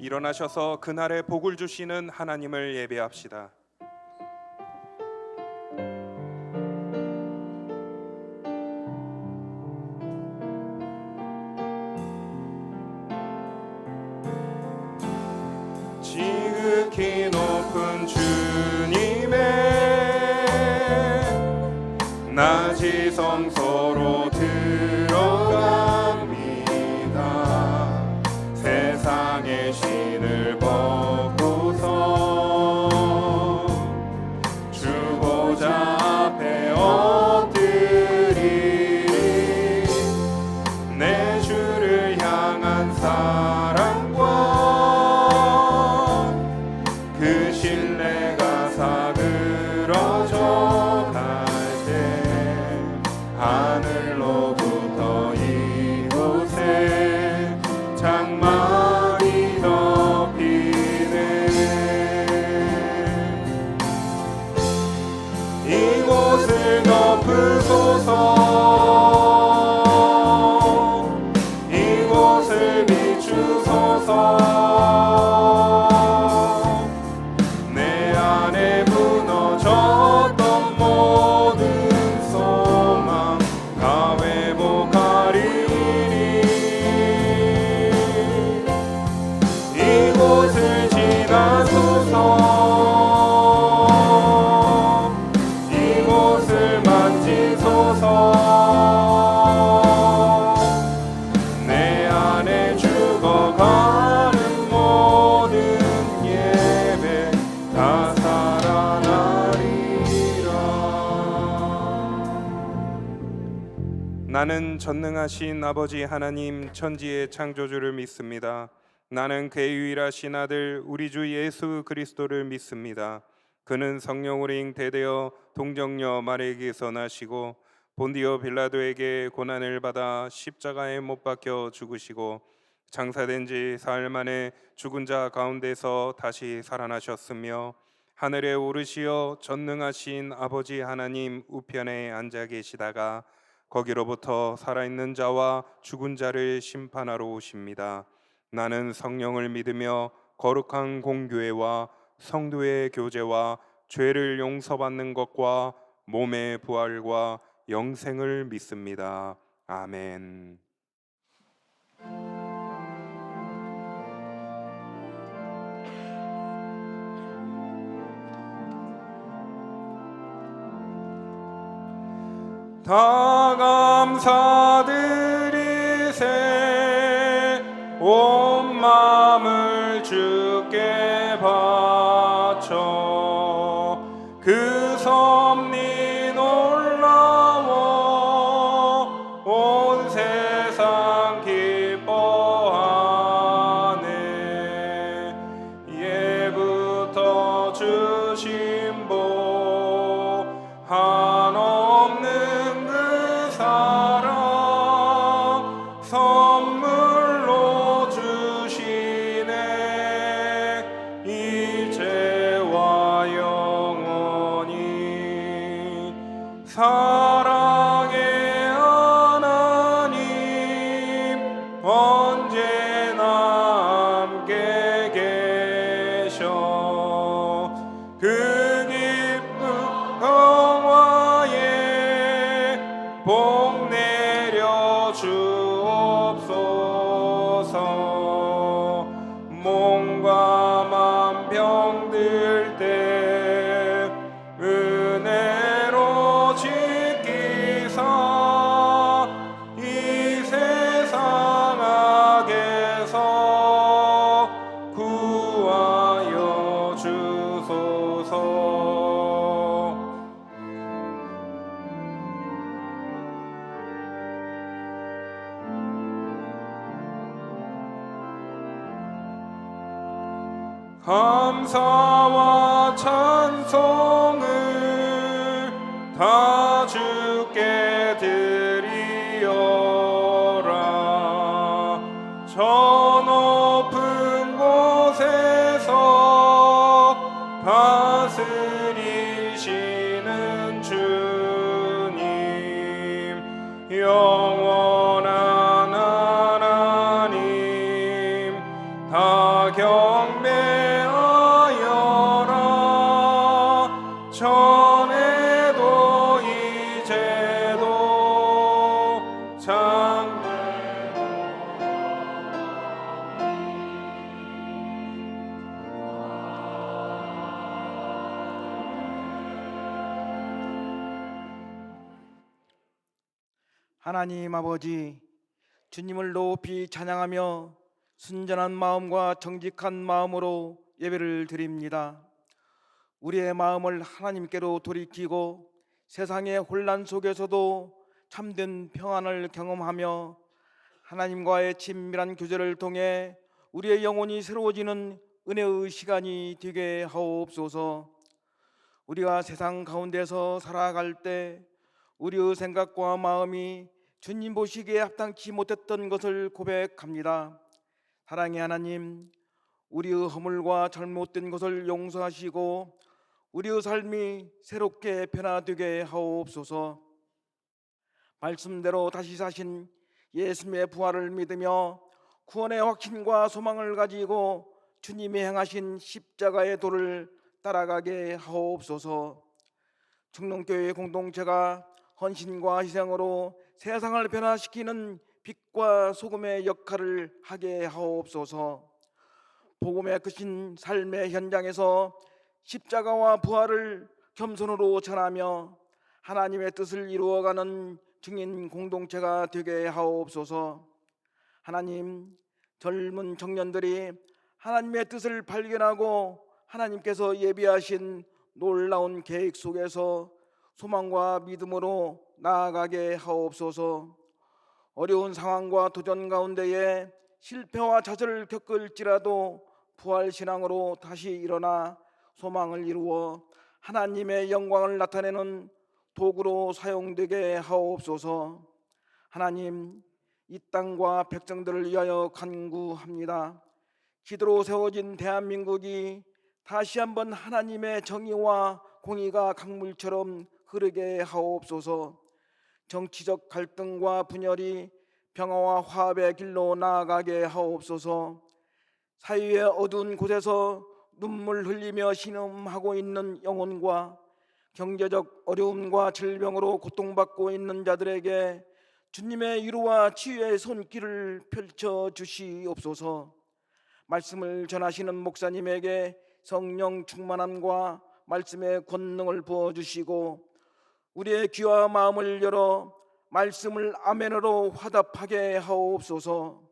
일어나셔서 그날의 복을 주시는 하나님을 예배합시다. 지극히 높은 주님의 낮이 성소로 들어갑니다. 세상의 신을 벗고서 주보자 앞에 엎드리리. 내 주를 향한 사랑과 그 신뢰가 사그러져 갈 때 하늘로부터 이곳에 장막이 덮이네. 이곳을 덮으소서. 이곳을 비추소서. 내 안에 무너졌던 모든 소망 다 회복하리니. 이곳을 지나소서. 이곳을 만지소서. 내 안에 죽어가는 모든 예배 다 살아나리라. 나는 전능하신 아버지 하나님 천지의 창조주를 믿습니다. 나는 그의 유일하신 아들 우리 주 예수 그리스도를 믿습니다. 그는 성령으로 잉태되어 동정녀 마리아에게서 나시고 본디오 빌라도에게 고난을 받아 십자가에 못 박혀 죽으시고 장사된 지 사흘 만에 죽은 자 가운데서 다시 살아나셨으며 하늘에 오르시어 전능하신 아버지 하나님 우편에 앉아 계시다가 거기로부터 살아있는 자와 죽은 자를 심판하러 오십니다. 나는 성령을 믿으며 거룩한 공교회와 성도의 교제와 죄를 용서받는 것과 몸의 부활과 영생을 믿습니다. 아멘. 다 감사드리세. 온 마음을 주께 바쳐 그 섭리 놀라워 온 세상 기뻐하네. 예부터 주신 복 한없는 그 사랑 선물로 주시네. 이제와 영원히 사랑의 하나님 언제나 함께 계셔. 그 기쁜 평화에 복 내려 주옵소서. 몸과 맘 병들 때 은혜로 지키사 이 세상 악에서 구하여 주소서. 감사와 찬송을 다 주께 드리어라. 저 높은 곳에서 다스리시는 주님 영원한 하나님 다 경배하여라. 전에도 이제도 장래. 하나님 아버지, 주님을 높이 찬양하며 순전한 마음과 정직한 마음으로 예배를 드립니다. 우리의 마음을 하나님께로 돌이키고 세상의 혼란 속에서도 참된 평안을 경험하며 하나님과의 친밀한 교제를 통해 우리의 영혼이 새로워지는 은혜의 시간이 되게 하옵소서. 우리가 세상 가운데서 살아갈 때 우리의 생각과 마음이 주님 보시기에 합당치 못했던 것을 고백합니다. 사랑의 하나님, 우리의 허물과 잘못된 것을 용서하시고 우리의 삶이 새롭게 변화되게 하옵소서. 말씀대로 다시 사신 예수님의 부활을 믿으며 구원의 확신과 소망을 가지고 주님이 행하신 십자가의 도를 따라가게 하옵소서. 청롱교회 공동체가 헌신과 희생으로 세상을 변화시키는 빛과 소금의 역할을 하게 하옵소서. 복음의 크신 삶의 현장에서 십자가와 부활을 겸손으로 전하며 하나님의 뜻을 이루어가는 증인 공동체가 되게 하옵소서. 하나님, 젊은 청년들이 하나님의 뜻을 발견하고 하나님께서 예비하신 놀라운 계획 속에서 소망과 믿음으로 나아가게 하옵소서. 어려운 상황과 도전 가운데에 실패와 좌절을 겪을지라도 부활신앙으로 다시 일어나 소망을 이루어 하나님의 영광을 나타내는 도구로 사용되게 하옵소서. 하나님, 이 땅과 백성들을 위하여 간구합니다. 기도로 세워진 대한민국이 다시 한번 하나님의 정의와 공의가 강물처럼 흐르게 하옵소서. 정치적 갈등과 분열이 평화와 화합의 길로 나아가게 하옵소서. 사회의 어두운 곳에서 눈물 흘리며 신음하고 있는 영혼과 경제적 어려움과 질병으로 고통받고 있는 자들에게 주님의 위로와 치유의 손길을 펼쳐 주시옵소서. 말씀을 전하시는 목사님에게 성령 충만함과 말씀의 권능을 부어주시고 우리의 귀와 마음을 열어 말씀을 아멘으로 화답하게 하옵소서.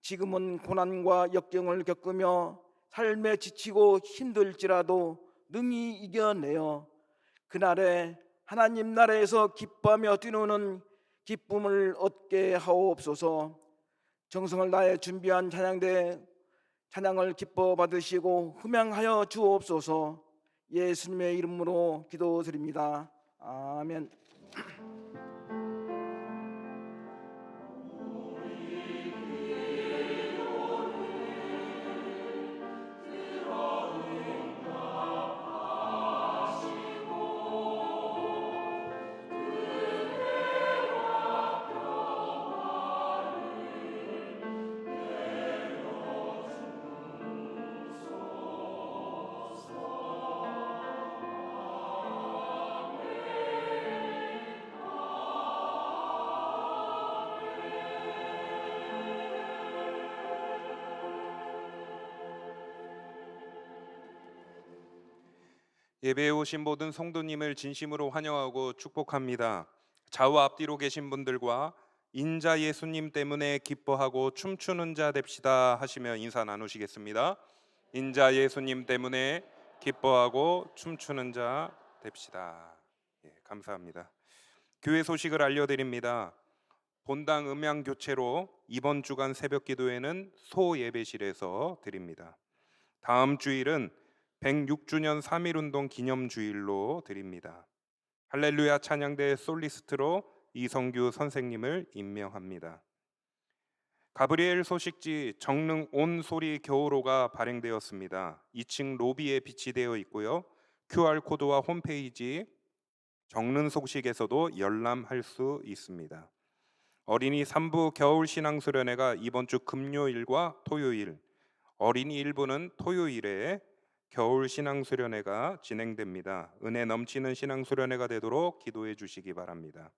지금은 고난과 역경을 겪으며 삶에 지치고 힘들지라도 능히 이겨내어 그날에 하나님 나라에서 기뻐하며 뛰노는 기쁨을 얻게 하옵소서. 정성을 다해 준비한 찬양을 기뻐 받으시고 흠양하여 주옵소서. 예수님의 이름으로 기도드립니다. 아멘. 예배에 오신 모든 성도님을 진심으로 환영하고 축복합니다. 좌우 앞뒤로 계신 분들과 인자 예수님 때문에 기뻐하고 춤추는 자 됩시다 하시며 인사 나누시겠습니다. 인자 예수님 때문에 기뻐하고 춤추는 자 됩시다. 감사합니다. 교회 소식을 알려드립니다. 본당 음향 교체로 이번 주간 새벽 기도회는 소 예배실에서 드립니다. 다음 주일은 106주년 3.1운동 기념주일로 드립니다. 할렐루야 찬양대 솔리스트로 이성규 선생님을 임명합니다. 가브리엘 소식지 정릉 온 소리 겨울호가 발행되었습니다. 2층 로비에 비치되어 있고요. QR코드와 홈페이지 정릉 소식에서도 열람할 수 있습니다. 어린이 3부 겨울 신앙수련회가 이번 주 금요일과 토요일, 어린이 일부는 토요일에 겨울 신앙수련회가 진행됩니다. 은혜 넘치는 신앙수련회가 되도록 기도해 주시기 바랍니다.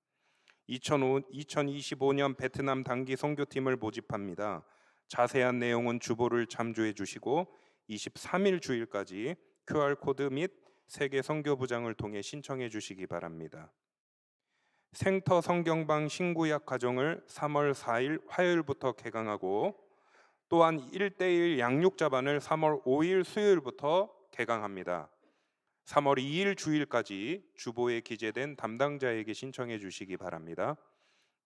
2025년 베트남 단기 선교팀을 모집합니다. 자세한 내용은 주보를 참조해 주시고 23일 주일까지 QR코드 및 세계 선교부장을 통해 신청해 주시기 바랍니다. 생터 성경방 신구약 과정을 3월 4일 화요일부터 개강하고 또한 1:1 양육자반을 3월 5일 수요일부터 개강합니다. 3월 2일 주일까지 주보에 기재된 담당자에게 신청해 주시기 바랍니다.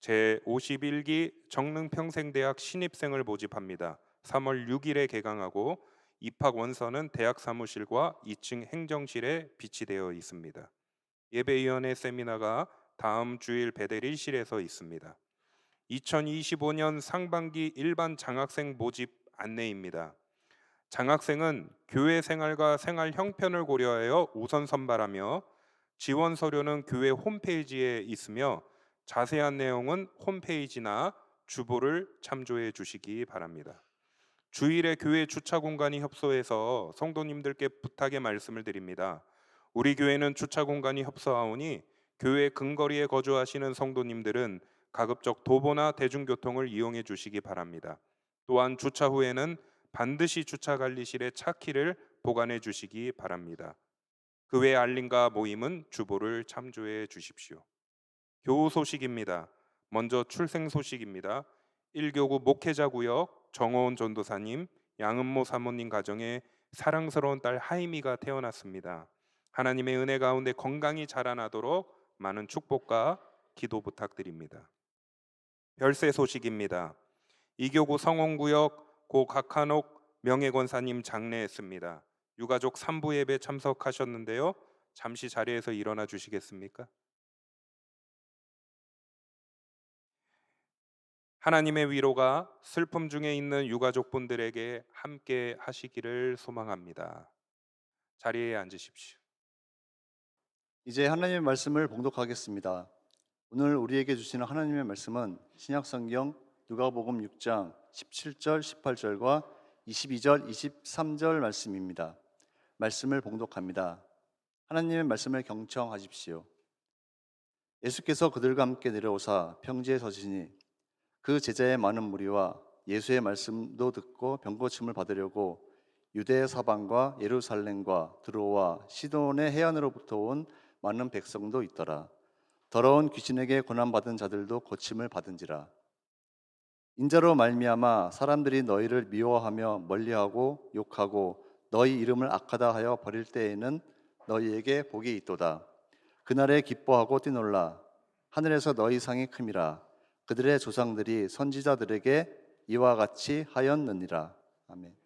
제51기 정릉평생대학 신입생을 모집합니다. 3월 6일에 개강하고 입학 원서는 대학 사무실과 2층 행정실에 비치되어 있습니다. 예배위원회 세미나가 다음 주일 베델 1실에서 있습니다. 2025년 상반기 일반 장학생 모집 안내입니다. 장학생은 교회 생활과 생활 형편을 고려하여 우선 선발하며 지원 서류는 교회 홈페이지에 있으며 자세한 내용은 홈페이지나 주보를 참조해 주시기 바랍니다. 주일에 교회 주차 공간이 협소해서 성도님들께 부탁의 말씀을 드립니다. 우리 교회는 주차 공간이 협소하오니 교회 근거리에 거주하시는 성도님들은 가급적 도보나 대중교통을 이용해 주시기 바랍니다. 또한 주차 후에는 반드시 주차 관리실에 차 키를 보관해 주시기 바랍니다. 그 외 알림과 모임은 주보를 참조해 주십시오. 교우 소식입니다. 먼저 출생 소식입니다. 1교구 목회자 구역 정호원 전도사님, 양은모 사모님 가정에 사랑스러운 딸 하이미가 태어났습니다. 하나님의 은혜 가운데 건강히 자라나도록 많은 축복과 기도 부탁드립니다. 별세 소식입니다. 2교구 성원구역 고 각한옥 명예권사님 장례했습니다. 유가족 3부 예배 참석하셨는데요. 잠시 자리에서 일어나 주시겠습니까? 하나님의 위로가 슬픔 중에 있는 유가족분들에게 함께 하시기를 소망합니다. 자리에 앉으십시오. 이제 하나님의 말씀을 봉독하겠습니다. 오늘 우리에게 주시는 하나님의 말씀은 신약성경 누가복음 6장 17절, 18절과 22절, 23절 말씀입니다. 말씀을 봉독합니다. 하나님의 말씀을 경청하십시오. 예수께서 그들과 함께 내려오사 평지에 서시니 그 제자의 많은 무리와 예수의 말씀도 듣고 병고침을 받으려고 유대 사방과 예루살렘과 드로와 시돈의 해안으로부터 온 많은 백성도 있더라. 더러운 귀신에게 고난받은 자들도 고침을 받은지라. 인자로 말미암아 사람들이 너희를 미워하며 멀리하고 욕하고 너희 이름을 악하다 하여 버릴 때에는 너희에게 복이 있도다. 그날에 기뻐하고 뛰놀라. 하늘에서 너희 상이 큼이라. 그들의 조상들이 선지자들에게 이와 같이 하였느니라. 아멘.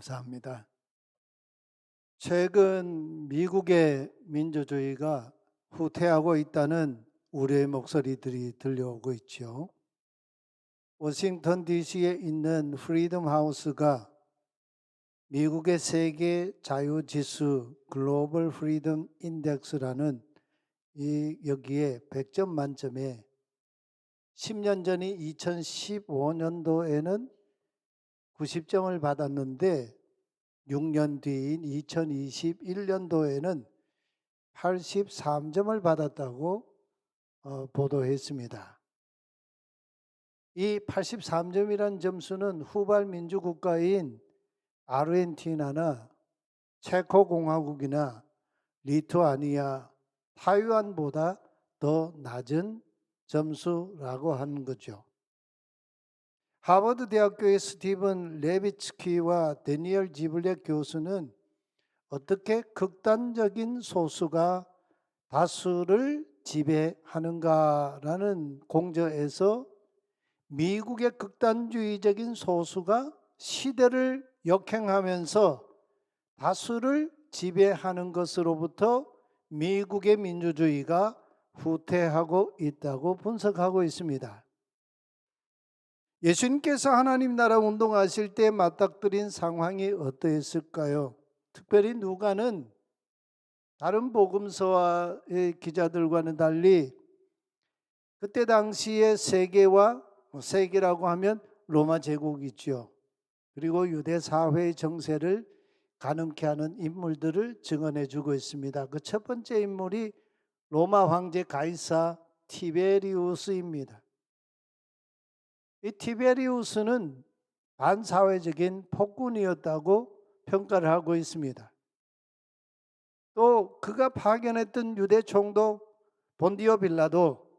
감사합니다. 최근 미국의 민주주의가 후퇴하고 있다는 우려의 목소리들이 들려오고 있죠. 워싱턴 DC에 있는 프리덤 하우스가 미국의 세계 자유지수 글로벌 프리덤 인덱스라는 여기에 100점 만점에 10년 전인 2015년도에는 90점을 받았는데 6년 뒤인 2021년도에는 83점을 받았다고 보도했습니다. 이 83점이라는 점수는 후발 민주국가인 아르헨티나나 체코공화국이나 리투아니아, 타이완보다 더 낮은 점수라고 하는 거죠. 하버드 대학교의 스티븐 레비츠키와 데니얼 지블렉 교수는 어떻게 극단적인 소수가 다수를 지배하는가라는 공저에서 미국의 극단주의적인 소수가 시대를 역행하면서 다수를 지배하는 것으로부터 미국의 민주주의가 후퇴하고 있다고 분석하고 있습니다. 예수님께서 하나님 나라 운동하실 때 맞닥뜨린 상황이 어떠했을까요? 특별히 누가는 다른 복음서의 기자들과는 달리 그때 당시의 세계라고 하면 로마 제국이죠. 그리고 유대 사회의 정세를 가늠케 하는 인물들을 증언해 주고 있습니다. 그 첫 번째 인물이 로마 황제 가이사 티베리우스입니다. 이 티베리우스는 반사회적인 폭군이었다고 평가를 하고 있습니다. 또 그가 파견했던 유대 총독 본디오 빌라도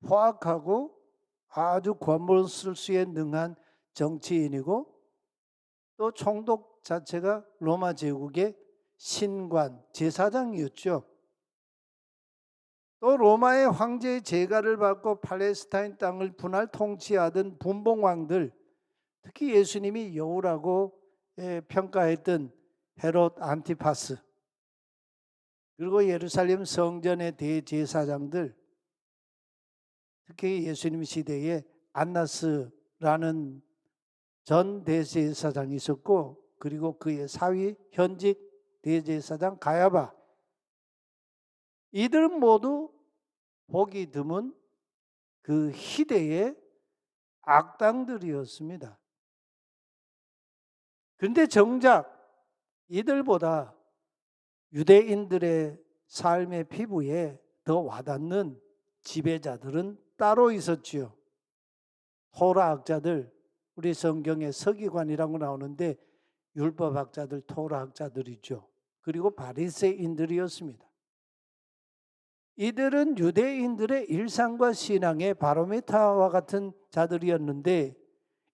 포악하고 아주 권물술수에 능한 정치인이고 또 총독 자체가 로마 제국의 신관, 제사장이었죠. 또 로마의 황제의 제가를 받고 팔레스타인 땅을 분할 통치하던 분봉왕들, 특히 예수님이 여우라고 평가했던 헤롯 안티파스, 그리고 예루살렘 성전의 대제사장들, 특히 예수님 시대에 안나스라는 전 대제사장이 있었고, 그리고 그의 사위 현직 대제사장 가야바, 이들은 모두 보기 드문 그 희대의 악당들이었습니다. 그런데 정작 이들보다 유대인들의 삶의 피부에 더 와닿는 지배자들은 따로 있었지요. 토라학자들, 우리 성경에 서기관이라고 나오는데 율법학자들, 토라학자들이죠. 그리고 바리새인들이었습니다. 이들은 유대인들의 일상과 신앙의 바로미터와 같은 자들이었는데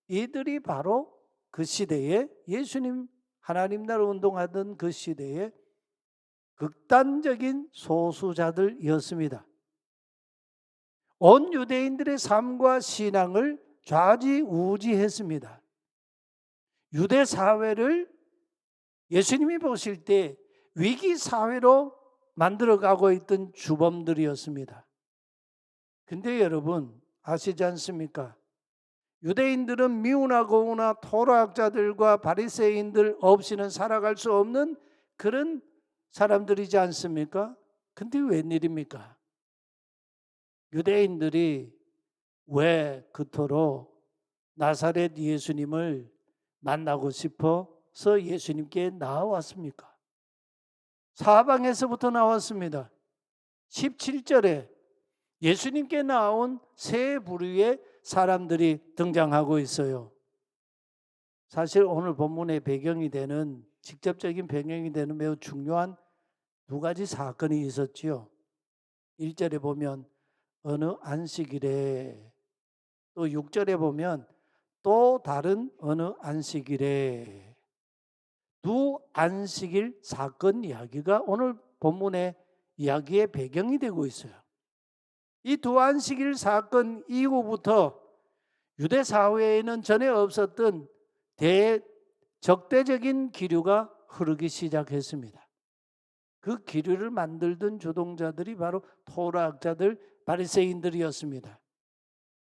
이들이 바로 그 시대에 예수님 하나님 나라 운동하던 그 시대에 극단적인 소수자들이었습니다. 온 유대인들의 삶과 신앙을 좌지우지했습니다. 유대 사회를 예수님이 보실 때 위기 사회로 만들어가고 있던 주범들이었습니다. 근데 여러분 아시지 않습니까? 유대인들은 미우나 고우나 토라학자들과 바리새인들 없이는 살아갈 수 없는 그런 사람들이지 않습니까? 근데 웬일입니까? 유대인들이 왜 그토록 나사렛 예수님을 만나고 싶어서 예수님께 나와왔습니까? 사방에서부터 나왔습니다. 17절에 예수님께 나온 세 부류의 사람들이 등장하고 있어요. 사실 오늘 본문의 배경이 되는, 직접적인 배경이 되는 매우 중요한 두 가지 사건이 있었지요. 1절에 보면 어느 안식일에, 또 6절에 보면 또 다른 어느 안식일에, 두 안식일 사건 이야기가 오늘 본문의 이야기의 배경이 되고 있어요. 이 두 안식일 사건 이후부터 유대 사회에는 전에 없었던 적대적인 기류가 흐르기 시작했습니다. 그 기류를 만들던 주동자들이 바로 토라학자들, 바리새인들이었습니다.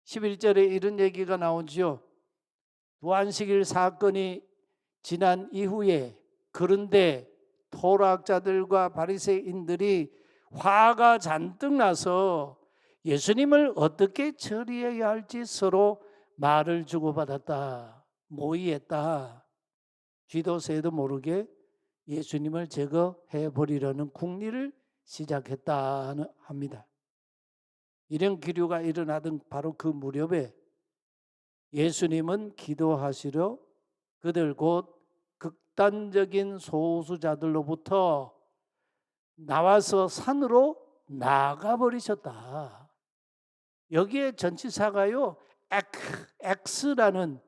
11절에 이런 얘기가 나오지요. 두안식일 사건이 지난 이후에 그런데 토라학자들과 바리새인들이 화가 잔뜩 나서 예수님을 어떻게 처리해야 할지 서로 말을 주고받았다. 모의했다. 쥐도 새도 모르게 예수님을 제거해 버리려는 궁리를 시작했다 합니다. 이런 기류가 일어나던 바로 그 무렵에 예수님은 기도하시려 그들 곧 극단적인 소수자들로부터 나와서 산으로 나가버리셨다. 여기에 전치사가요, X라는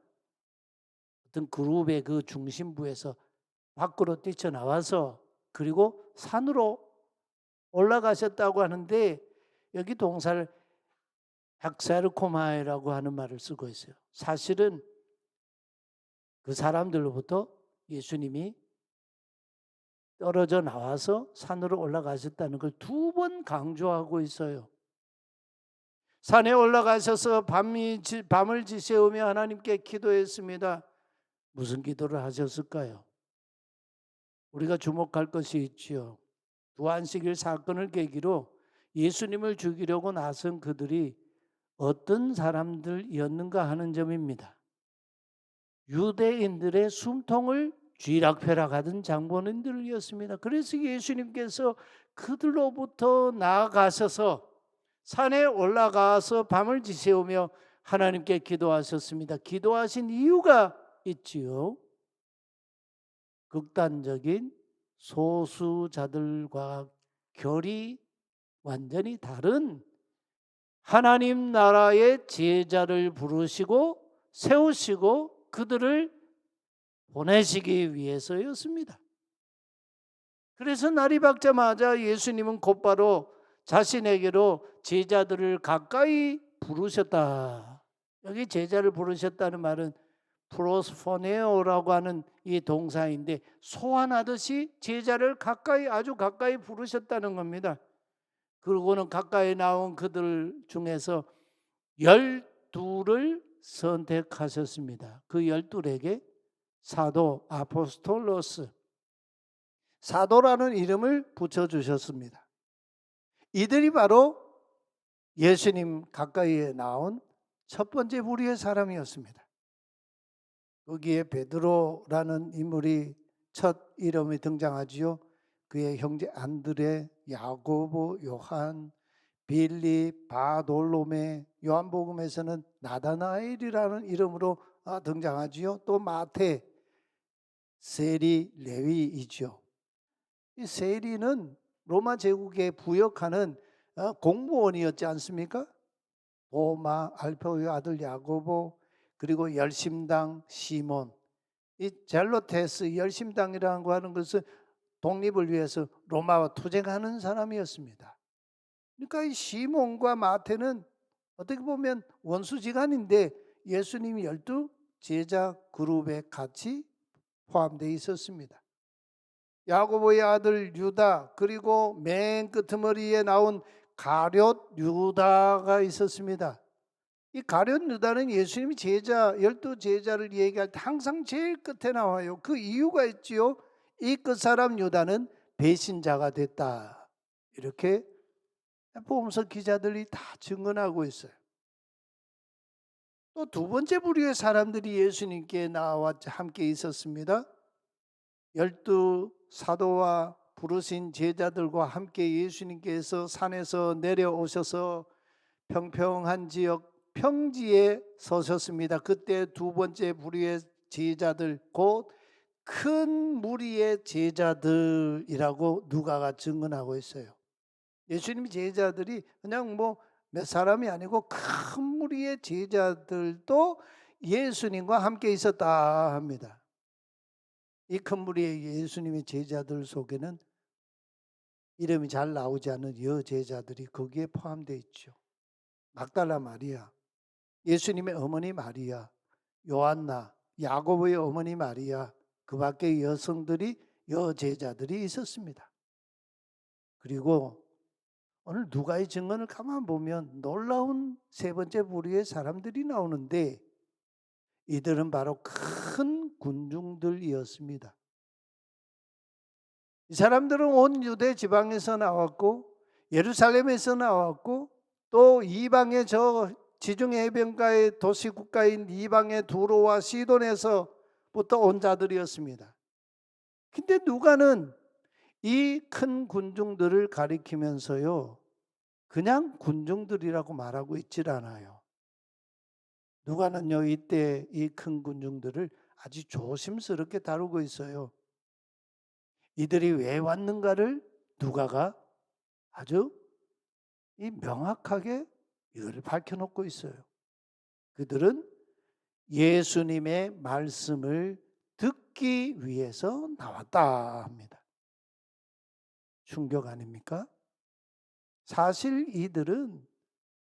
어떤 그룹의 그 중심부에서 밖으로 뛰쳐나와서 그리고 산으로 올라가셨다고 하는데 여기 동사를 엑사르코마이라고 하는 말을 쓰고 있어요. 사실은 그 사람들로부터 예수님이 떨어져 나와서 산으로 올라가셨다는 걸 2번 강조하고 있어요. 산에 올라가셔서 밤을 지새우며 하나님께 기도했습니다. 무슨 기도를 하셨을까요? 우리가 주목할 것이 있지요. 두안식일 사건을 계기로 예수님을 죽이려고 나선 그들이 어떤 사람들이었는가 하는 점입니다. 유대인들의 숨통을 쥐락펴락하던 장본인들이었습니다. 그래서 예수님께서 그들로부터 나아가셔서 산에 올라가서 밤을 지새우며 하나님께 기도하셨습니다. 기도하신 이유가 있지요. 극단적인 소수자들과 결이 완전히 다른 하나님 나라의 제자를 부르시고 세우시고 그들을 보내시기 위해서였습니다. 그래서 날이 밝자마자 예수님은 곧바로 자신에게로 제자들을 가까이 부르셨다. 여기 제자를 부르셨다는 말은 프로스포네오라고 하는 이 동사인데 소환하듯이 제자를 가까이 아주 가까이 부르셨다는 겁니다. 그리고는 가까이 나온 그들 중에서 12를 선택하셨습니다. 그 12에게 사도 아포스톨로스 사도라는 이름을 붙여주셨습니다. 이들이 바로 예수님 가까이에 나온 첫 번째 부류의 사람이었습니다. 거기에 베드로라는 인물이 첫 이름이 등장하지요. 그의 형제 안드레, 야고보, 요한, 빌립, 바돌로메, 요한복음에서는 나다나엘이라는 이름으로 등장하지요. 또 마태, 세리, 레위이죠. 이 세리는 로마 제국에 부역하는 공무원이었지 않습니까? 도마, 알페오의 아들 야고보, 그리고 열심당 시몬. 이 젤로테스 열심당이라고 하는 것은 독립을 위해서 로마와 투쟁하는 사람이었습니다. 그러니까 이 시몬과 마태는 어떻게 보면 원수지간인데 예수님이 12 제자 그룹에 같이 포함되어 있었습니다. 야고보의 아들 유다, 그리고 맨 끄트머리에 나온 가룟 유다가 있었습니다. 이 가룟 유다는 예수님이 12 제자를 얘기할 때 항상 제일 끝에 나와요. 그 이유가 있지요. 이 끝사람 유다는 배신자가 됐다. 이렇게 복음서 기자들이 다 증언하고 있어요. 또 2번째 부류의 사람들이 예수님께 나와 함께 있었습니다. 12 사도와 부르신 제자들과 함께 예수님께서 산에서 내려오셔서 평평한 지역 평지에 서셨습니다. 그때 2번째 부류의 제자들 곧 큰 무리의 제자들이라고 누가가 증언하고 있어요. 예수님의 제자들이 그냥 몇 사람이 아니고 큰 무리의 제자들도 예수님과 함께 있었다 합니다. 이 큰 무리의 예수님의 제자들 속에는 이름이 잘 나오지 않는 여제자들이 거기에 포함되어 있죠. 막달라 마리아, 예수님의 어머니 마리아, 요한나, 야고보의 어머니 마리아, 그 밖에 여성들이 여제자들이 있었습니다. 그리고 오늘 누가의 증언을 가만 보면 놀라운 세 번째 부류의 사람들이 나오는데 이들은 바로 큰 군중들이었습니다. 이 사람들은 온 유대 지방에서 나왔고 예루살렘에서 나왔고 또 이방의 저 지중 해변가의 도시 국가인 이방의 두로와 시돈에서부터 온 자들이었습니다. 근데 누가는 이 큰 군중들을 가리키면서요, 그냥 군중들이라고 말하고 있질 않아요. 누가는요, 이때 이 큰 군중들을 아주 조심스럽게 다루고 있어요. 이들이 왜 왔는가를 누가가 아주 명확하게 이걸 밝혀놓고 있어요. 그들은 예수님의 말씀을 듣기 위해서 나왔다 합니다. 충격 아닙니까? 사실 이들은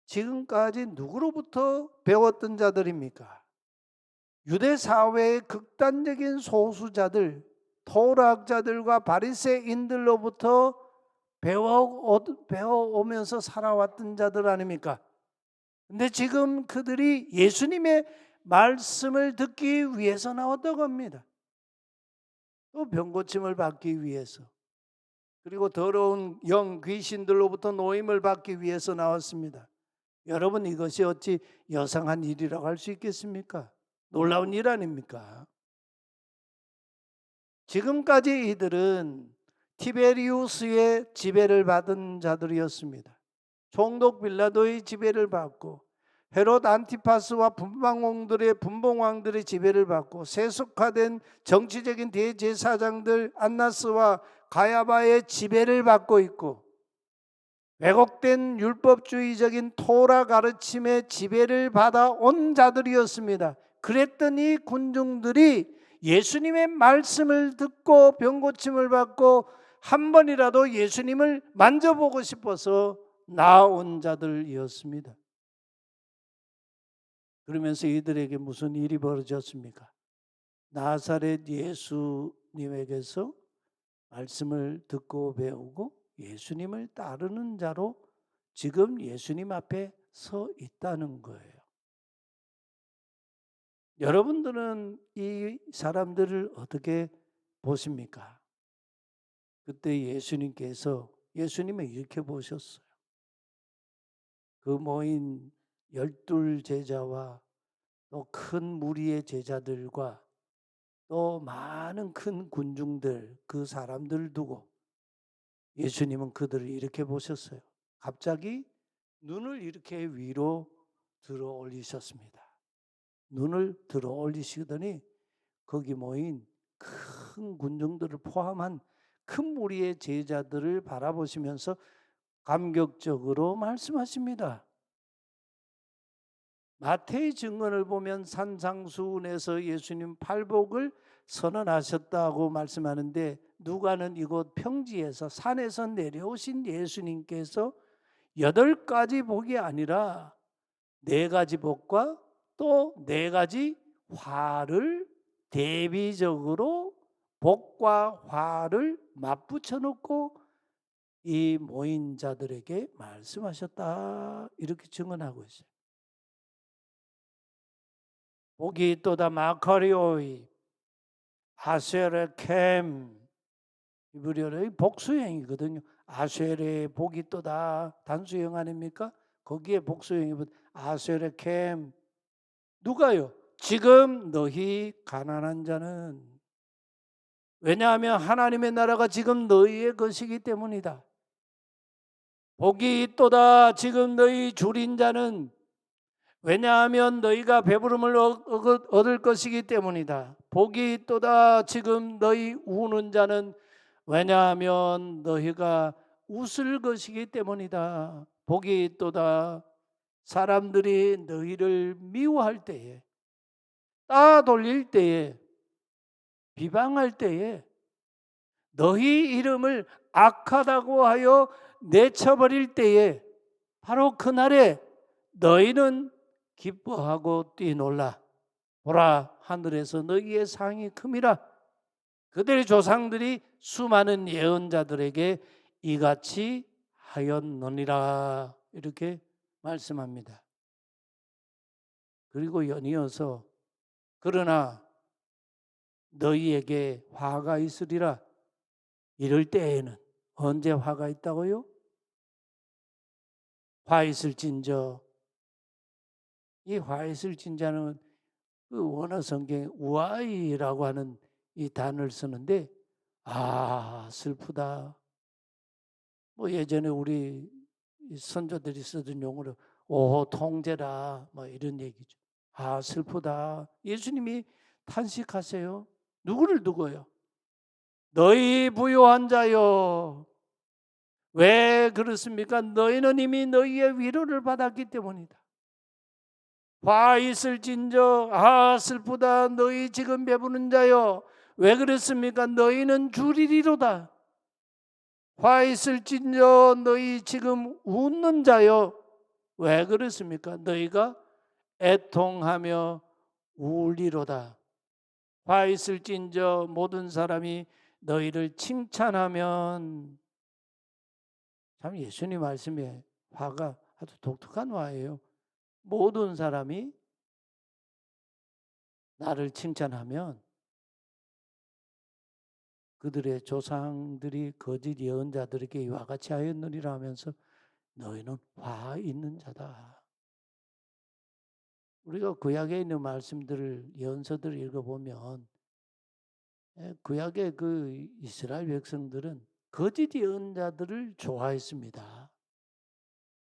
지금까지 누구로부터 배웠던 자들입니까? 유대 사회의 극단적인 소수자들, 토락자들과 바리새인들로부터 배워오면서 살아왔던 자들 아닙니까? 근데 지금 그들이 예수님의 말씀을 듣기 위해서 나왔다고 합니다. 또 병고침을 받기 위해서, 그리고 더러운 영 귀신들로부터 노임을 받기 위해서 나왔습니다. 여러분, 이것이 어찌 여상한 일이라고 할 수 있겠습니까? 놀라운 일 아닙니까? 지금까지 이들은 티베리우스의 지배를 받은 자들이었습니다. 총독 빌라도의 지배를 받고 헤롯 안티파스와 분봉왕들의 지배를 받고 세속화된 정치적인 대제사장들 안나스와 가야바의 지배를 받고 있고 왜곡된 율법주의적인 토라 가르침의 지배를 받아온 자들이었습니다. 그랬더니 군중들이 예수님의 말씀을 듣고 병고침을 받고 한 번이라도 예수님을 만져보고 싶어서 나온 자들이었습니다. 그러면서 이들에게 무슨 일이 벌어졌습니까? 나사렛 예수님에게서 말씀을 듣고 배우고 예수님을 따르는 자로 지금 예수님 앞에 서 있다는 거예요. 여러분들은 이 사람들을 어떻게 보십니까? 그때 예수님은 이렇게 보셨어요. 그 모인 12 제자와 또 큰 무리의 제자들과 또 많은 큰 군중들, 그 사람들 두고 예수님은 그들을 이렇게 보셨어요. 갑자기 눈을 이렇게 위로 들어 올리셨습니다. 눈을 들어 올리시더니 거기 모인 큰 군중들을 포함한 큰 무리의 제자들을 바라보시면서 감격적으로 말씀하십니다. 마태의 증언을 보면 산상수훈에서 예수님 팔복을 선언하셨다고 말씀하는데 누가는 이곳 평지에서 산에서 내려오신 예수님께서 8가지 복이 아니라 4가지 복과 또 4가지 화를 대비적으로 복과 화를 맞붙여 놓고 이 모인 자들에게 말씀하셨다, 이렇게 증언하고 있어요. 복이 있도다 마카리오이 아세레 캠, 이브리어의 복수형이거든요. 아세레 복이 있도다 단수형 아닙니까? 거기에 복수형이 아세레 캠. 누가요? 지금 너희 가난한 자는, 왜냐하면 하나님의 나라가 지금 너희의 것이기 때문이다. 복이 있도다 지금 너희 줄인 자는, 왜냐하면 너희가 배부름을 얻을 것이기 때문이다. 복이 있도다 지금 너희 우는 자는, 왜냐하면 너희가 웃을 것이기 때문이다. 복이 있도다 사람들이 너희를 미워할 때에, 따돌릴 때에, 비방할 때에, 너희 이름을 악하다고 하여 내쳐버릴 때에, 바로 그날에 너희는 기뻐하고 뛰놀라. 보라, 하늘에서 너희의 상이 큼이라. 그들의 조상들이 수많은 예언자들에게 이같이 하였느니라 이렇게 말씀합니다. 그리고 연이어서 그러나 너희에게 화가 있으리라. 이럴 때에는 언제 화가 있다고요? 화 있을진저. 이 화 있을진자는 그 원어 성경에 우아이라고 하는 이 단어를 쓰는데 슬프다. 뭐 예전에 우리 선조들이 쓰던 용어로 오 통제라 뭐 이런 얘기죠. 슬프다. 예수님이 탄식하세요. 누구를 두고요? 너희 부요한 자여. 왜 그렇습니까? 너희는 이미 너희의 위로를 받았기 때문이다. 화 있을진저 슬프다. 너희 지금 배부른 자여. 왜 그렇습니까? 너희는 주리리로다. 화 있을진저 너희 지금 웃는 자여. 왜 그렇습니까? 너희가 애통하며 울리로다. 화 있을진저 모든 사람이 너희를 칭찬하면. 참 예수님 말씀에 화가 아주 독특한 화예요. 모든 사람이 나를 칭찬하면 그들의 조상들이 거짓 예언자들에게 이와 같이 하였느니라 하면서 너희는 화 있는 자다. 우리가 구약에 있는 말씀들을 예언서들을 읽어보면 구약의 그 이스라엘 백성들은 거짓 예언자들을 좋아했습니다.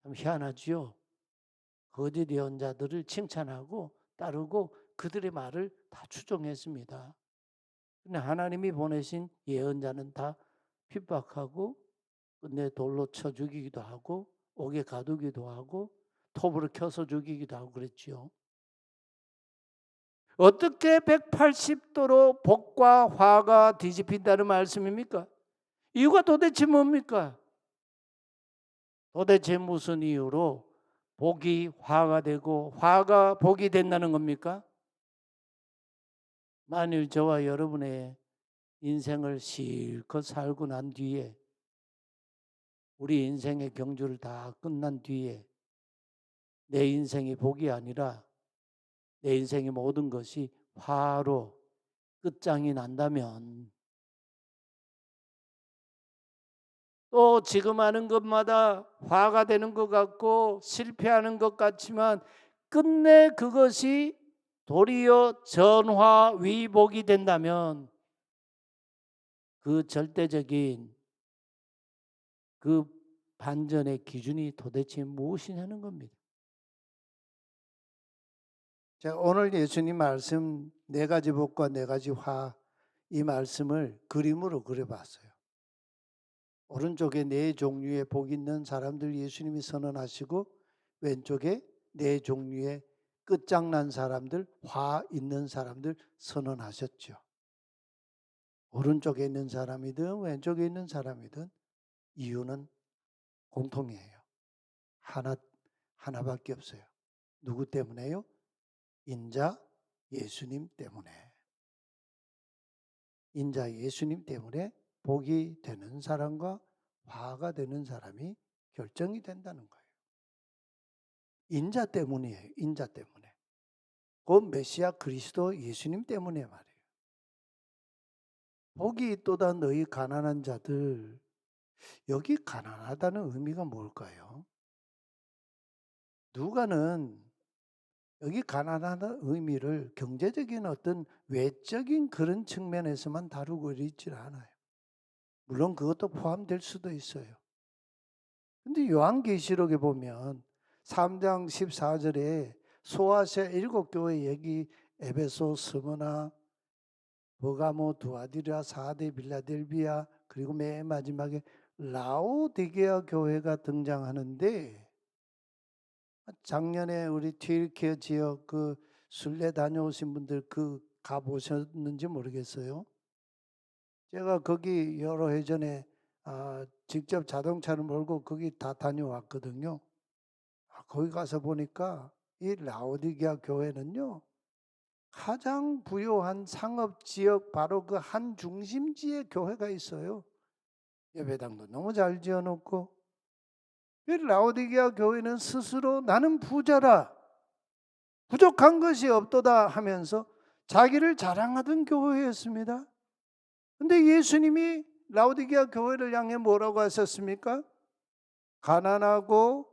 참 희한하지요. 거짓 예언자들을 칭찬하고 따르고 그들의 말을 다 추종했습니다. 근데 하나님이 보내신 예언자는 다 핍박하고 끝내 돌로 쳐 죽이기도 하고 옥에 가두기도 하고 톱으로 켜서 죽이기도 하고 그랬지요. 어떻게 180도로 복과 화가 뒤집힌다는 말씀입니까? 이유가 도대체 뭡니까? 도대체 무슨 이유로 복이 화가 되고 화가 복이 된다는 겁니까? 만일 저와 여러분의 인생을 실컷 살고 난 뒤에 우리 인생의 경주를 다 끝난 뒤에 내 인생이 복이 아니라 내 인생의 모든 것이 화로 끝장이 난다면 또 지금 하는 것마다 화가 되는 것 같고 실패하는 것 같지만 끝내 그것이 도리어 전화위복이 된다면 그 절대적인 그 반전의 기준이 도대체 무엇이냐는 겁니다. 자, 오늘 예수님 말씀 네 가지 복과 네 가지 화 이 말씀을 그림으로 그려봤어요. 오른쪽에 네 종류의 복 있는 사람들 예수님이 선언하시고 왼쪽에 네 종류의 끝장난 사람들, 화 있는 사람들 선언하셨죠. 오른쪽에 있는 사람이든 왼쪽에 있는 사람이든 이유는 공통이에요. 하나밖에 없어요. 누구 때문에요? 인자 예수님 때문에. 인자 예수님 때문에 복이 되는 사람과 화가 되는 사람이 결정이 된다는 거예요. 인자 때문이에요. 인자 때문에. 그 메시아 그리스도 예수님 때문에 말이에요. 복이 있도다 너희 가난한 자들. 여기 가난하다는 의미가 뭘까요? 누가는 여기 가난하다는 의미를 경제적인 어떤 외적인 그런 측면에서만 다루고 있지 않아요. 물론 그것도 포함될 수도 있어요. 근데 요한계시록에 보면 3장 14절에 소아시아 7교회 얘기 에베소, 스무나, 버가모, 두아디라, 사데, 빌라델비아 그리고 맨 마지막에 라오디게아 교회가 등장하는데 작년에 우리 튀르키예 지역 그 순례 다녀오신 분들 가보셨는지 모르겠어요. 제가 거기 여러 해 전에 직접 자동차를 몰고 거기 다 다녀왔거든요. 거기 가서 보니까 이 라오디게아 교회는요 가장 부유한 상업 지역 바로 그 한 중심지에 교회가 있어요. 예배당도 너무 잘 지어놓고. 라오디게아 교회는 스스로 나는 부자라, 부족한 것이 없도다 하면서 자기를 자랑하던 교회였습니다. 근데 예수님이 라오디게아 교회를 향해 뭐라고 하셨습니까? 가난하고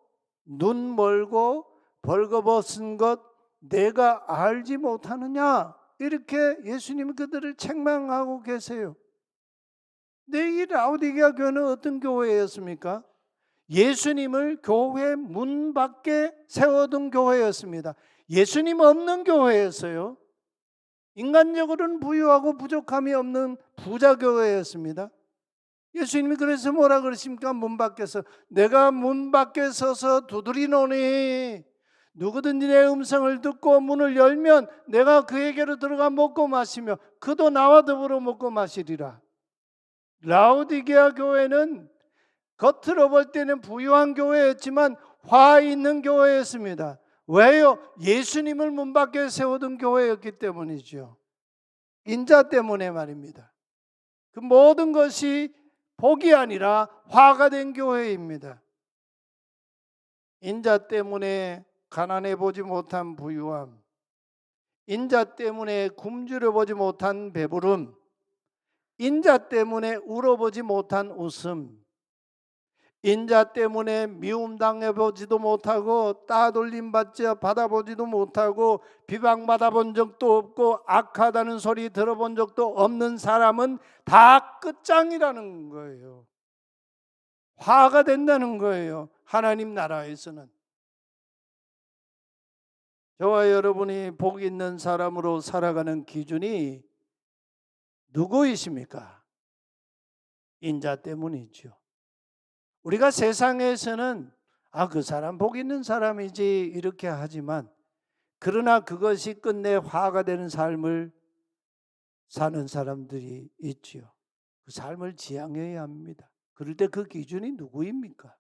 눈 멀고 벌거벗은 것 내가 알지 못하느냐, 이렇게 예수님이 그들을 책망하고 계세요. 근데 이 라오디게아 교회는 어떤 교회였습니까? 예수님을 교회 문 밖에 세워둔 교회였습니다. 예수님 없는 교회였어요. 인간적으로는 부유하고 부족함이 없는 부자 교회였습니다. 예수님이 그래서 뭐라 그러십니까? 문 밖에서 내가 문 밖에 서서 두드리노니 누구든지 내 음성을 듣고 문을 열면 내가 그에게로 들어가 먹고 마시며 그도 나와 더불어 먹고 마시리라. 라오디게아 교회는 겉으로 볼 때는 부유한 교회였지만 화 있는 교회였습니다. 왜요? 예수님을 문 밖에 세워둔 교회였기 때문이죠. 인자 때문에 말입니다. 그 모든 것이 복이 아니라 화가 된 교회입니다. 인자 때문에 가난해 보지 못한 부유함, 인자 때문에 굶주려 보지 못한 배부름, 인자 때문에 울어보지 못한 웃음, 인자 때문에 미움당해 보지도 못하고 따돌림 받아보지도 못하고 비방받아 본 적도 없고 악하다는 소리 들어본 적도 없는 사람은 다 끝장이라는 거예요. 화가 된다는 거예요. 하나님 나라에서는. 저와 여러분이 복 있는 사람으로 살아가는 기준이 누구이십니까? 인자 때문이죠. 우리가 세상에서는 그 사람 복 있는 사람이지 이렇게 하지만, 그러나 그것이 끝내 화가 되는 삶을 사는 사람들이 있지요. 그 삶을 지향해야 합니다. 그럴 때 그 기준이 누구입니까?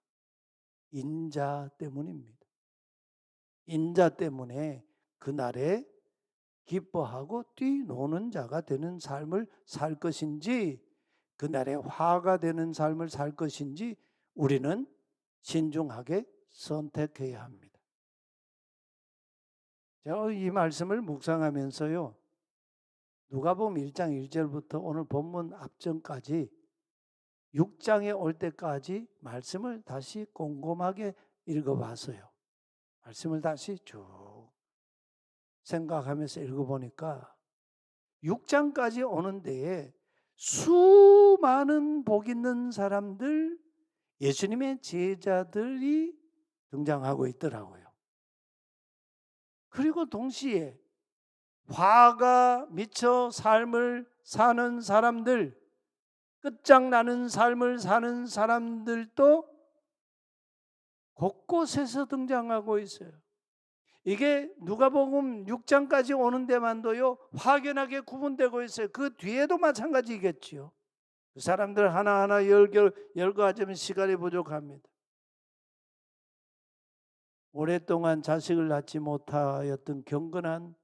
인자 때문입니다. 인자 때문에 그날에 기뻐하고 뛰노는 자가 되는 삶을 살 것인지, 그날에 화가 되는 삶을 살 것인지 우리는 신중하게 선택해야 합니다. 제가 이 말씀을 묵상하면서요, 누가복음 1장 1절부터 오늘 본문 앞전까지 6장에 올 때까지 말씀을 다시 꼼꼼하게 읽어봤어요. 말씀을 다시 쭉 생각하면서 읽어보니까 6장까지 오는 데에 수많은 복 있는 사람들, 예수님의 제자들이 등장하고 있더라고요. 그리고 동시에 화가 미쳐 삶을 사는 사람들, 끝장나는 삶을 사는 사람들도 곳곳에서 등장하고 있어요. 이게 누가복음 6장까지 오는 데만도요 확연하게 구분되고 있어요. 그 뒤에도 마찬가지겠지요. 그 사람들 하나하나 열거하자면 시간이 부족합니다. 오랫동안 자식을 낳지 못하였던 경건한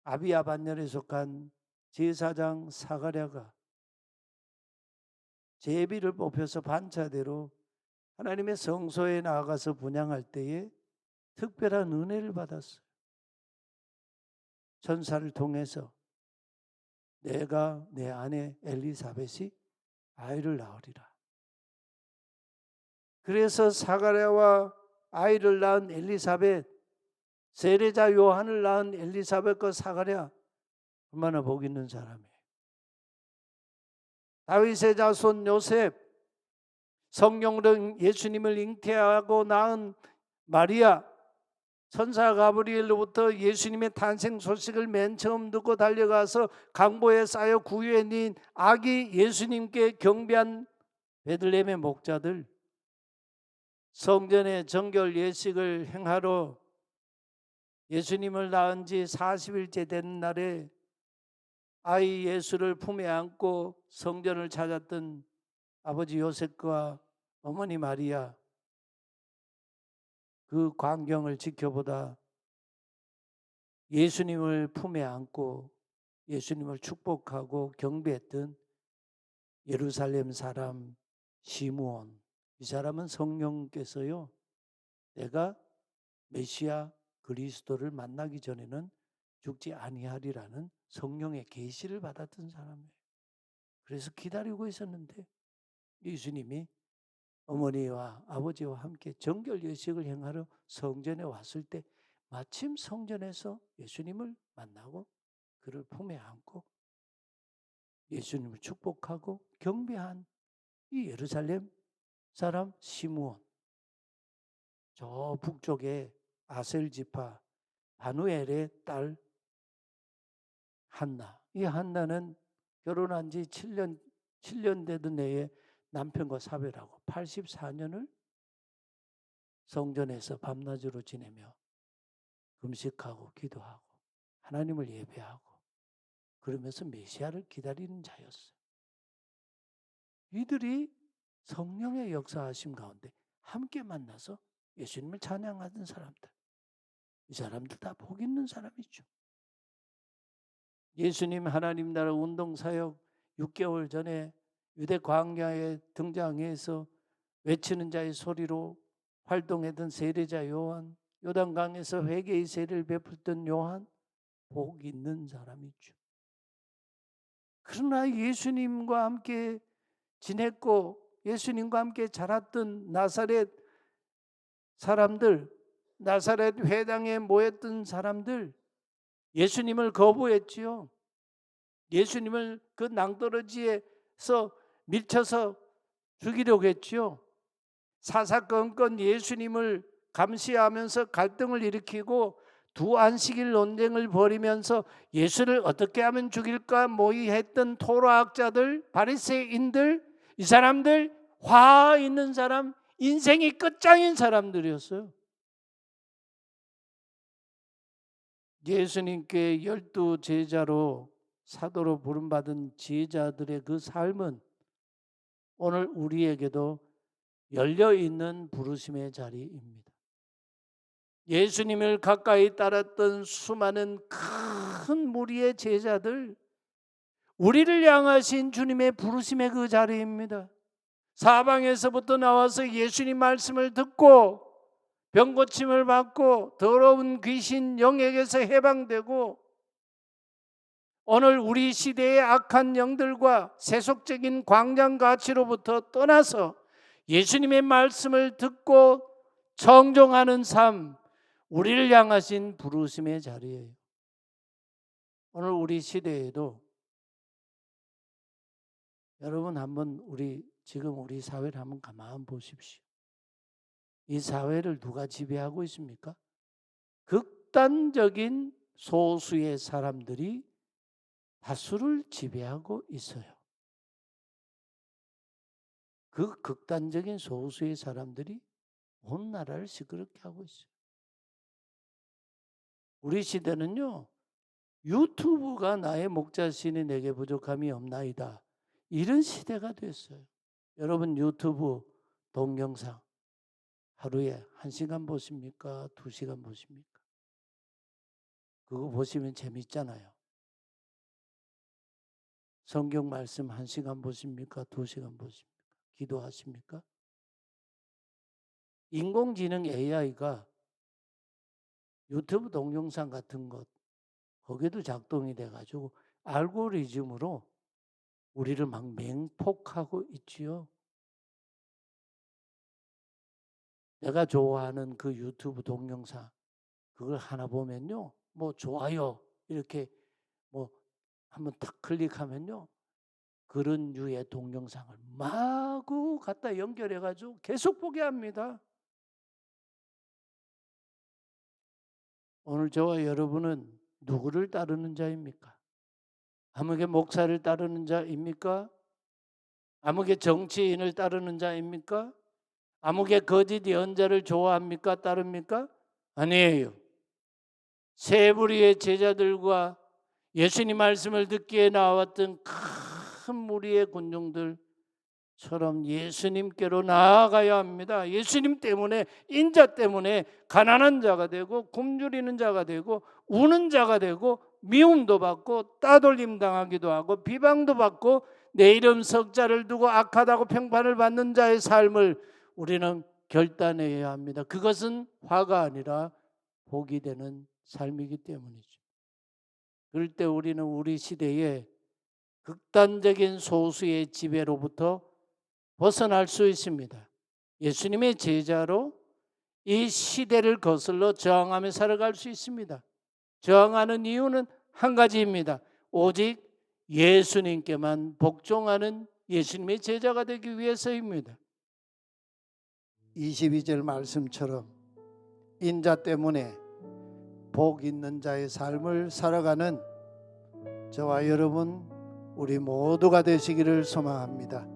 아비야 반열에 속한 제사장 사가랴가 제비를 뽑혀서 반차대로 하나님의 성소에 나아가서 분향할 때에 특별한 은혜를 받았어요. 천사를 통해서 내가 내 아내 엘리사벳이 아이를 낳으리라. 그래서 사가랴와 아이를 낳은 엘리사벳, 세례자 요한을 낳은 엘리사벳과 사가랴, 얼마나 복 있는 사람이에요. 다윗의 자손 요셉, 성령으로 예수님을 잉태하고 낳은 마리아, 천사 가브리엘로부터 예수님의 탄생 소식을 맨 처음 듣고 달려가서 강보에 쌓여 구유에 닌 아기 예수님께 경배한 베들레헴의 목자들, 성전의 정결 예식을 행하러 예수님을 낳은 지 40일째 된 날에 아이 예수를 품에 안고 성전을 찾았던 아버지 요셉과 어머니 마리아, 그 광경을 지켜보다 예수님을 품에 안고 예수님을 축복하고 경배했던 예루살렘 사람 시므온, 이 사람은 성령께서요, 내가 메시아 그리스도를 만나기 전에는 죽지 아니하리라는 성령의 계시를 받았던 사람이에요. 그래서 기다리고 있었는데 예수님이 어머니와 아버지와 함께 정결 예식을 행하러 성전에 왔을 때 마침 성전에서 예수님을 만나고 그를 품에 안고 예수님을 축복하고 경배한 이 예루살렘 사람 시므온, 저 북쪽에 아셀 지파 바누엘의 딸 한나. 이 한나는 결혼한 지 7년 되던 해에 남편과 사별하고 84년을 성전에서 밤낮으로 지내며 금식하고 기도하고 하나님을 예배하고 그러면서 메시아를 기다리는 자였어요. 이들이 성령의 역사하심 가운데 함께 만나서 예수님을 찬양하던 사람들. 이 사람들 다 복 있는 사람이죠. 예수님 하나님 나라 운동사역 6개월 전에 유대 광야에 등장해서 외치는 자의 소리로 활동했던 세례자 요한, 요단강에서 회개의 세례를 베풀던 요한, 복 있는 사람이죠. 그러나 예수님과 함께 지냈고 예수님과 함께 자랐던 나사렛 사람들, 나사렛 회당에 모였던 사람들, 예수님을 거부했지요. 예수님을 그 낭떠러지에서 밀쳐서 죽이려고 했지요. 사사건건 예수님을 감시하면서 갈등을 일으키고 두 안식일 논쟁을 벌이면서 예수를 어떻게 하면 죽일까 모의했던 토라학자들, 바리새인들, 이 사람들 화 있는 사람, 인생이 끝장인 사람들이었어요. 예수님께 12 제자로 사도로 부름받은 제자들의 그 삶은 오늘 우리에게도 열려있는 부르심의 자리입니다. 예수님을 가까이 따랐던 수많은 큰 무리의 제자들, 우리를 향하신 주님의 부르심의 그 자리입니다. 사방에서부터 나와서 예수님 말씀을 듣고 병고침을 받고 더러운 귀신 영에게서 해방되고 오늘 우리 시대의 악한 영들과 세속적인 광장 가치로부터 떠나서 예수님의 말씀을 듣고 청종하는 삶, 우리를 향하신 부르심의 자리예요. 오늘 우리 시대에도 여러분 한번 지금 우리 사회를 한번 가만 보십시오. 이 사회를 누가 지배하고 있습니까? 극단적인 소수의 사람들이 다수를 지배하고 있어요. 그 극단적인 소수의 사람들이 온 나라를 시끄럽게 하고 있어요. 우리 시대는요, 유튜브가 나의 목자신이 내게 부족함이 없나이다, 이런 시대가 됐어요. 여러분 유튜브 동영상 하루에 1시간 보십니까? 2시간 보십니까? 그거 보시면 재밌잖아요. 성경 말씀 1시간 보십니까? 2시간 보십니까? 기도하십니까? 인공지능 AI가 유튜브 동영상 같은 것 거기도 작동이 돼가지고 알고리즘으로 우리를 막 맹폭하고 있지요. 내가 좋아하는 그 유튜브 동영상 그걸 하나 보면요, 뭐 좋아요 이렇게 뭐 한번 탁 클릭하면요, 그런 류의 동영상을 마구 갖다 연결해가지고 계속 보게 합니다. 오늘 저와 여러분은 누구를 따르는 자입니까? 아무개 목사를 따르는 자입니까? 아무개 정치인을 따르는 자입니까? 아무개 거짓 예언자를 좋아합니까? 따릅니까? 아니에요. 세 무리의 제자들과 예수님 말씀을 듣기에 나왔던 큰 무리의 군중들, 처럼 예수님께로 나아가야 합니다. 예수님 때문에, 인자 때문에 가난한 자가 되고 굶주리는 자가 되고 우는 자가 되고 미움도 받고 따돌림 당하기도 하고 비방도 받고 내 이름 석자를 두고 악하다고 평판을 받는 자의 삶을 우리는 결단해야 합니다. 그것은 화가 아니라 복이 되는 삶이기 때문이죠. 그럴 때 우리는 우리 시대에 극단적인 소수의 지배로부터 벗어날 수 있습니다. 예수님의 제자로 이 시대를 거슬러 저항하며 살아갈 수 있습니다. 저항하는 이유는 한 가지입니다. 오직 예수님께만 복종하는 예수님의 제자가 되기 위해서입니다. 22절 말씀처럼 인자 때문에 복 있는 자의 삶을 살아가는 저와 여러분 우리 모두가 되시기를 소망합니다.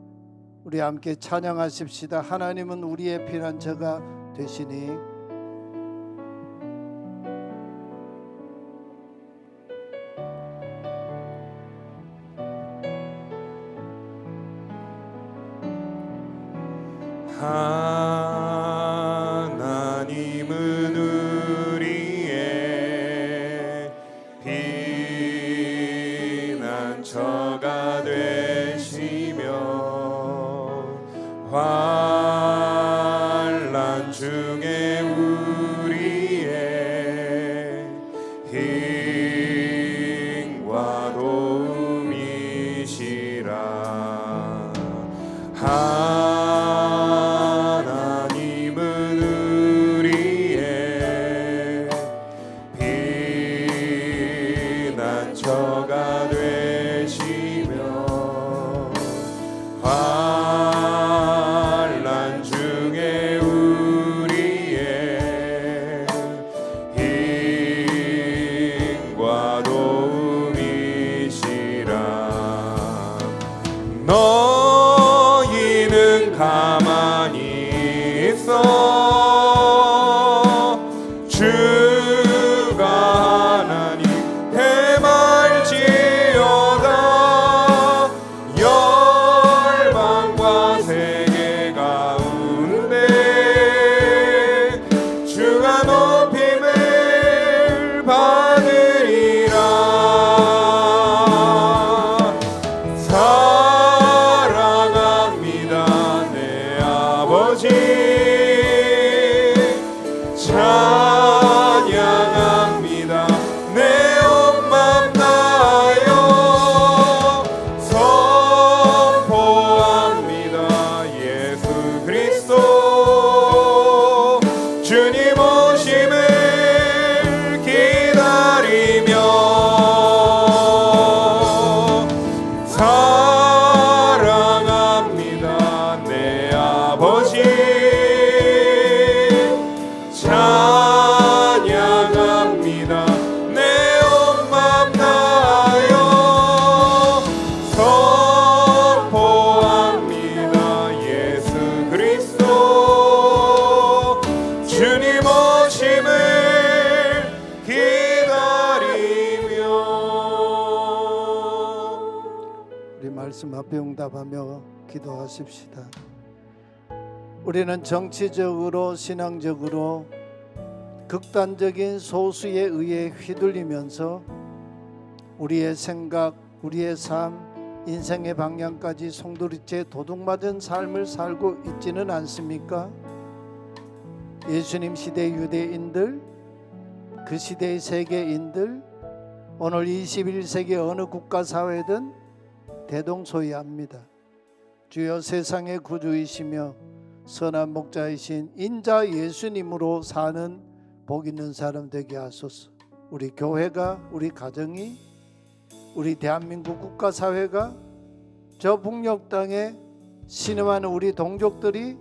우리 함께 찬양하십시다. 하나님은 우리의 피난처가 되시니. 하나님은 우리의 피난처가 되시며 환난 중에 우리의 힘과 도움이시라. 하나님은 우리의 피난처가 되시며 환난 중에 우리의 힘과 도움이시라. 너희는 가만히 있어 주가 하나님 해말지어다. 열방과 세계 가운데 주가 높임을 받으리라. 사랑합니다 내 아버지, 찬양합니다 내 온 맘 다하여 선포합니다 예수 그리스도 주님 오심을 기다리며 사랑합니다 내 아버지, 찬양합니다 내 온 맘 다하여 선포합니다 예수 그리스도 주님 오심을 기다리며. 우리 말씀 앞에 응답하며 기도하십시다. 우리는 정치적으로 신앙적으로 극단적인 소수에 의해 휘둘리면서 우리의 생각, 우리의 삶, 인생의 방향까지 송두리째 도둑맞은 삶을 살고 있지는 않습니까? 예수님 시대 유대인들, 그 시대의 세계인들, 오늘 21세기 어느 국가 사회든 대동소이합니다. 주여 세상의 구주이시며 선한 목자이신 인자 예수님으로 사는 복 있는 사람 되게 하소서. 우리 교회가, 우리 가정이, 우리 대한민국 국가사회가 저 북녘 땅에 신음하는 우리 동족들이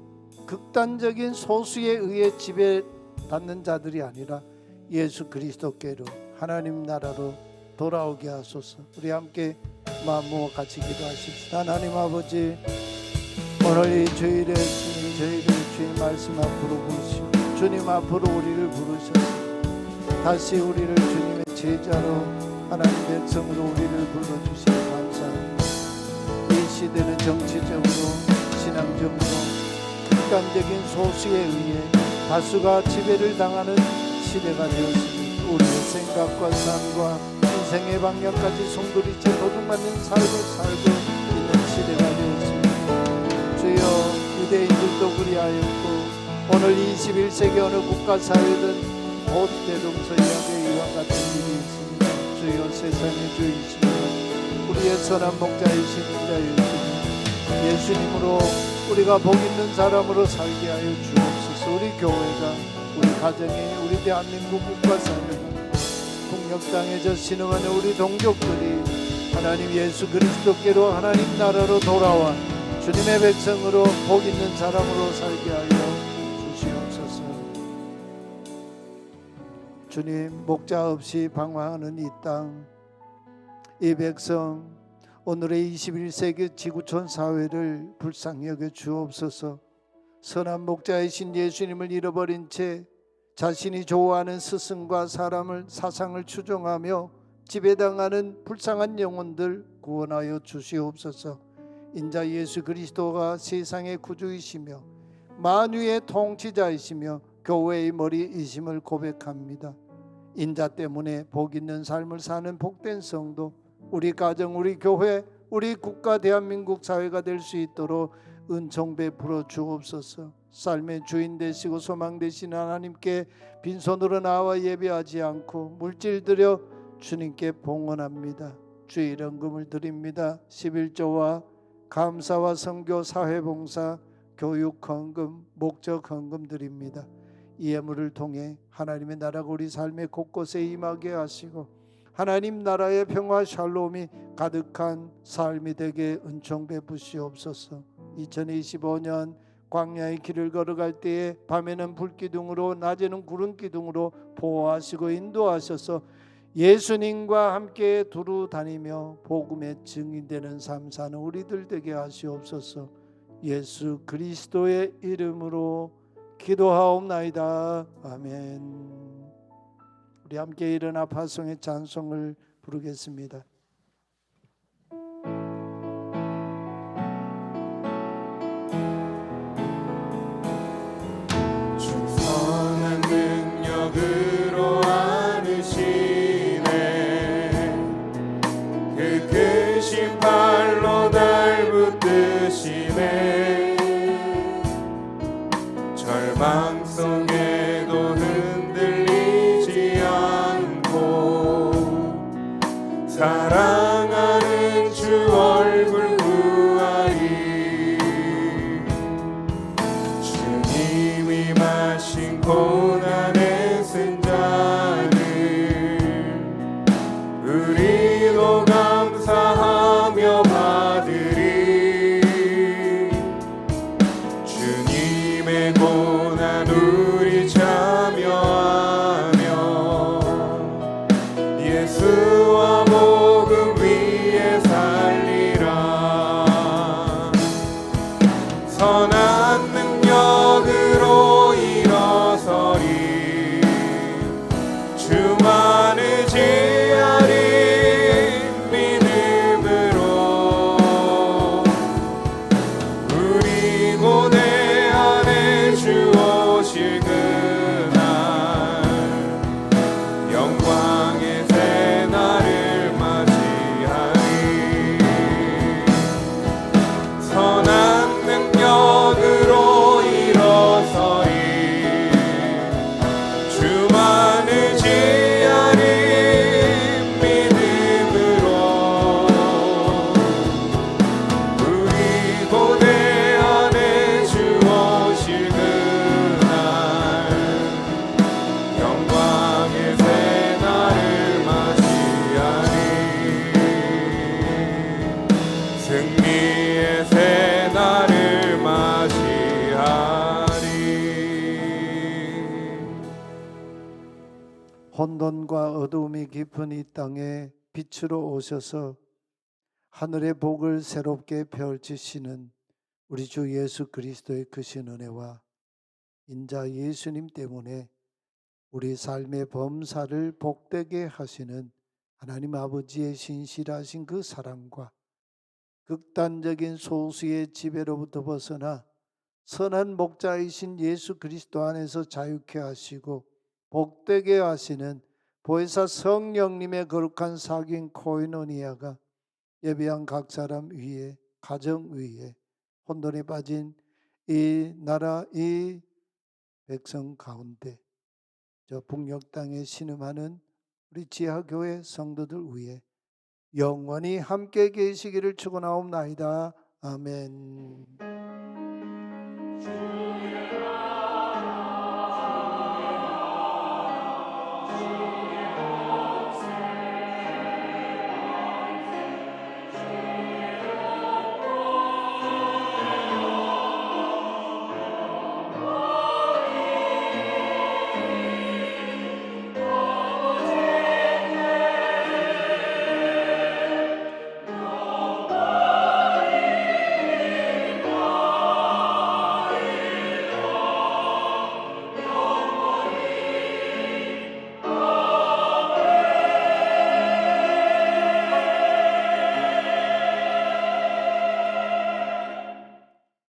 극단적인 소수에 의해 지배받는 자들이 아니라 예수 그리스도께로 하나님 나라로 돌아오게 하소서. 우리 함께 마음 모아 같이 기도하십시다. 하나님 아버지, 오늘 이 주일에 주님 저희를 주의 말씀 앞으로 부르시고 주님 앞으로 우리를 부르셔서 다시 우리를 주님의 제자로 하나님 백성으로 우리를 불러주시니 감사합니다. 이 시대는 정치적으로 감정으로 극단적인 소수에 의해 다수가 지배를 당하는 시대가 되었으니 우리의 생각과 삶과 인생의 방향까지 송두리째 도둑맞는 삶을 살고 있는 시대가 되었습니다. 주여, 유대인들도 그리하였고 오늘 21세기 어느 국가사회든 곧 대동서약의 이와 같은 일이 있습니다. 주여, 세상의 주이시며 우리의 선한 목자이신 인자이시니 예수님으로 우리가 복 있는 사람으로 살게 하여 주옵소서. 우리 교회가, 우리 가정이, 우리 대한민국 국가사회가, 북녘 땅에서 신음하는 우리 동족들이 하나님 예수 그리스도께로 하나님 나라로 돌아와 주님의 백성으로 복 있는 사람으로 살게 하여 주시옵소서. 주님, 목자 없이 방황하는 이 땅, 이 백성, 오늘의 21세기 지구촌 사회를 불쌍히 여겨 주옵소서. 선한 목자이신 예수님을 잃어버린 채 자신이 좋아하는 스승과 사상을 추종하며 지배당하는 불쌍한 영혼들 구원하여 주시옵소서. 인자 예수 그리스도가 세상의 구주이시며 만유의 통치자이시며 교회의 머리이심을 고백합니다. 인자 때문에 복 있는 삶을 사는 복된 성도, 우리 가정, 우리 교회, 우리 국가 대한민국 사회가 될 수 있도록 은총 베풀어 주옵소서. 삶의 주인 되시고 소망 되시는 하나님께 빈손으로 나와 예배하지 않고 물질 드려 주님께 봉헌합니다. 주의 헌금을 드립니다. 11조와 감사와 선교, 사회봉사, 교육 헌금, 목적 헌금 드립니다. 이 예물을 통해 하나님의 나라가 우리 삶의 곳곳에 임하게 하시고 하나님 나라의 평화 샬롬이 가득한 삶이 되게 은총 베푸시옵소서. 2025년 광야의 길을 걸어갈 때에 밤에는 불기둥으로 낮에는 구름기둥으로 보호하시고 인도하셔서 예수님과 함께 두루 다니며 복음의 증인되는 삶 사는 우리들 되게 하시옵소서. 예수 그리스도의 이름으로 기도하옵나이다. 아멘. 우리 함께 일어나 파송의 찬송을 부르겠습니다. 선한 능력으로 안으시네 그 크신 팔로 날 붙드시네 절망 속에도 흔들리지 않고 사랑하는 주 얼굴 구하리 주님이 마신 고난의 승자를 우리도 감사하며 받으리 주님의 고난 우리 참여하며 예수와 복음 위에 살리라 선한 능력으로 일어서리 주만 의지하리 믿음으로 우리 고대 안에 주 오실 그날 영광의 새날을 맞이하리 선한 능력으로 일어서리 주만 의지하리 믿음으로 우리 고대 안에 주 오실 그날 영광의 새날을 맞이하리 승리의 새날을 맞이하리 혼돈과 어두움이 깊은 이 땅에 빛으로 오셔서 하늘의 복을 새롭게 펼치시는 우리 주 예수 그리스도의 크신 은혜와 인자 예수님 때문에 우리 삶의 범사를 복되게 하시는 하나님 아버지의 신실하신 그 사랑과 극단적인 소수의 지배로부터 벗어나 선한 목자이신 예수 그리스도 안에서 자유케 하시고 복되게 하시는 보혜사 성령님의 거룩한 사귐 코이노니아가 예배한 각 사람 위에, 가정 위에, 혼돈에 빠진 이 나라, 이 백성 가운데, 저 북녘 땅에 신음하는 우리 지하교회 성도들 위에 영원히 함께 계시기를 축원하옵나이다. 아멘.